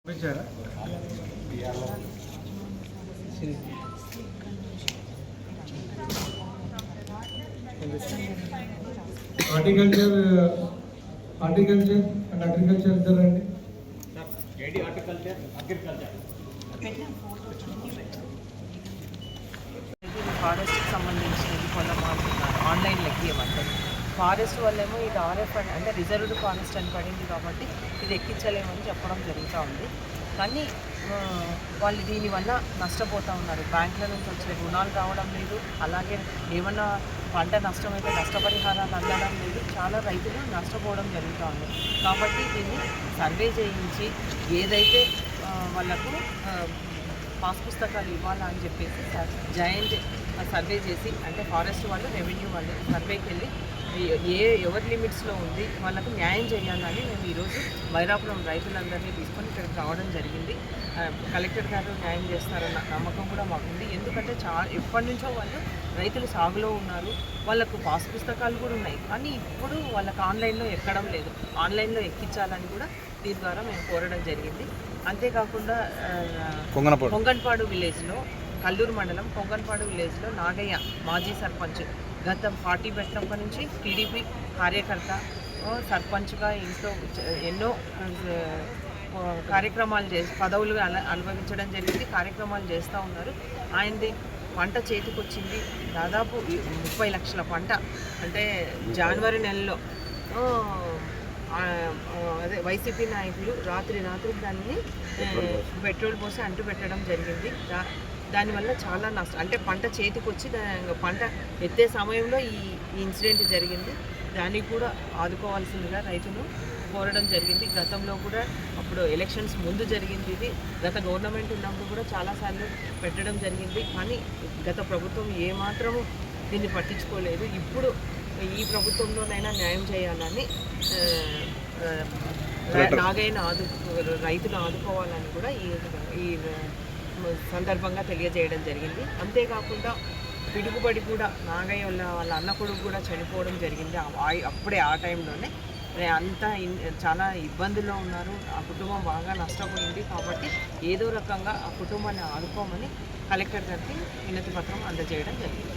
Horticulture and agriculture ఇద్దరండి. ఫారెస్ట్కి సంబంధించినది కొనమాడుతున్నారు ఆన్లైన్ లెక్కియమంటారు. ఫారెస్ట్ వల్లేమో ఇది ఆర్ఎఫ్ అంటే రిజర్వ్డ్ ఫారెస్ట్ అని పడింది కాబట్టి ఇది ఎక్కించలేమని చెప్పడం జరుగుతూ ఉంది. కానీ వాళ్ళు దీనివల్ల నష్టపోతూ ఉన్నారు. బ్యాంకుల నుంచి వచ్చే రుణాలు రావడం లేదు, అలాగే ఏమన్నా పంట నష్టమైతే నష్టపరిహారాలు అందడం లేదు. చాలా రైతులు నష్టపోవడం జరుగుతూ ఉంది. కాబట్టి దీన్ని సర్వే చేయించి ఏదైతే వాళ్ళకు పాస్ పుస్తకాలు ఇవ్వాలా అని చెప్పేసి జాయింట్ సర్వే చేసి, అంటే ఫారెస్ట్ వాళ్ళు రెవెన్యూ వాళ్ళు సర్వేకి వెళ్ళి ఎవరి లిమిట్స్లో ఉంది వాళ్ళకు న్యాయం చేయాలని మేము ఈరోజు వైరాపురం రైతులందరినీ తీసుకొని ఇక్కడికి రావడం జరిగింది. కలెక్టర్ గారు న్యాయం చేస్తారన్న నమ్మకం కూడా మాకుంది. ఎందుకంటే ఎప్పటి నుంచో వాళ్ళు రైతులు సాగులో ఉన్నారు, వాళ్ళకు పాస్ పుస్తకాలు కూడా ఉన్నాయి. కానీ ఇప్పుడు వాళ్ళకు ఆన్లైన్లో ఎక్కడం లేదు. ఆన్లైన్లో ఎక్కించాలని కూడా దీని ద్వారా మేము కోరడం జరిగింది. అంతేకాకుండా పొంగన్పాడు విలేజ్లో, కల్లూరు మండలం పొంగన్పాడు విలేజ్లో నాగయ్య మాజీ సర్పంచ్ గత 40 పెట్టినప్పటి నుంచి టీడీపీ కార్యకర్త, సర్పంచ్గా ఇంట్లో ఎన్నో కార్యక్రమాలు పదవులు అనుభవించడం జరిగింది. కార్యక్రమాలు చేస్తూ ఉన్నారు. ఆయనది పంట చేతికొచ్చింది దాదాపు 30 లక్షల పంట. అంటే జనవరి నెలలో అదే వైసీపీ నాయకులు రాత్రి దాన్ని పెట్రోల్ పోసి అంటు పెట్టడం జరిగింది. దానివల్ల చాలా నష్టం, అంటే పంట చేతికి వచ్చి పంట ఎత్తే సమయంలో ఈ ఇన్సిడెంట్ జరిగింది. దానికి కూడా ఆదుకోవాల్సిందిగా రైతులు కోరడం జరిగింది. గతంలో కూడా అప్పుడు ఎలక్షన్స్ ముందు జరిగింది. ఇది గత గవర్నమెంట్ ఉన్నప్పుడు కూడా చాలాసార్లు పెట్టడం జరిగింది. కానీ గత ప్రభుత్వం ఏమాత్రము దీన్ని పట్టించుకోలేదు. ఇప్పుడు ఈ ప్రభుత్వంలోనైనా న్యాయం చేయాలని నాగైన రైతులు ఆదుకోవాలని కూడా ఈ సందర్భంగా తెలియజేయడం జరిగింది. అంతేకాకుండా పిడుగుబడి కూడా నాగయ్య వాళ్ళ అన్న కొడుకు కూడా చనిపోవడం జరిగింది. అప్పుడే ఆ టైంలోనే అంతా చాలా ఇబ్బందుల్లో ఉన్నారు. ఆ కుటుంబం బాగా నష్టపోయింది. కాబట్టి ఏదో రకంగా ఆ కుటుంబాన్ని ఆదుకోమని కలెక్టర్ గారికి వినతి పత్రం అందజేయడం జరిగింది.